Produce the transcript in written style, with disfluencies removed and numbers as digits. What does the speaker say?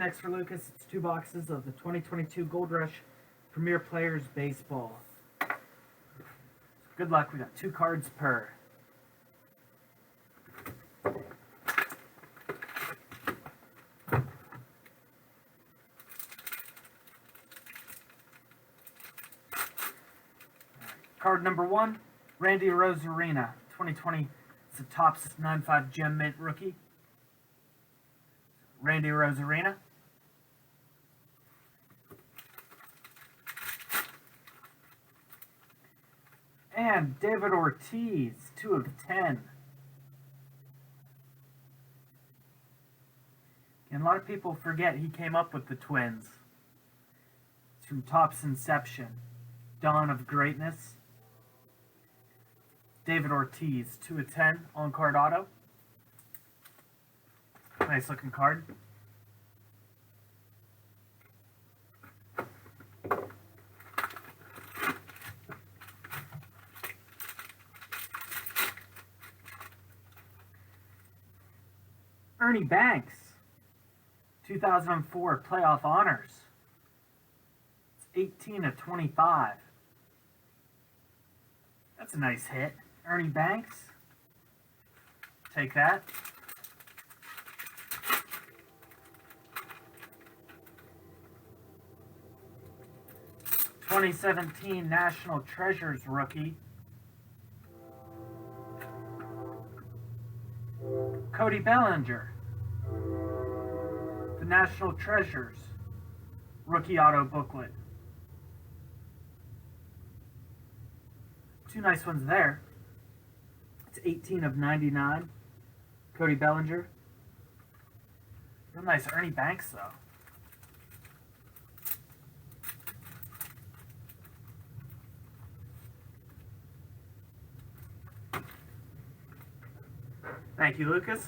next for Lucas. It's 2 boxes of the 2022 Gold Rush Premier Players Baseball. Good luck. We got 2 cards per. Card number 1, Randy Rosarina, 2020. It's a Topps 95 Gem Mint rookie. Randy Rosarina. And David Ortiz, 2 of 10. And a lot of people forget he came up with the Twins. It's from Topps Inception, Dawn of Greatness. David Ortiz, 2 of 10, on-card auto. Nice looking card. Ernie Banks, 2004 Playoff Honors. It's 18 of 25. That's a nice hit. Ernie Banks. Take that. '17 National Treasures rookie. Cody Bellinger. The National Treasures rookie auto booklet. 2 nice ones there. It's 18 of 99. Cody Bellinger. Real nice Ernie Banks, though. Thank you, Lucas.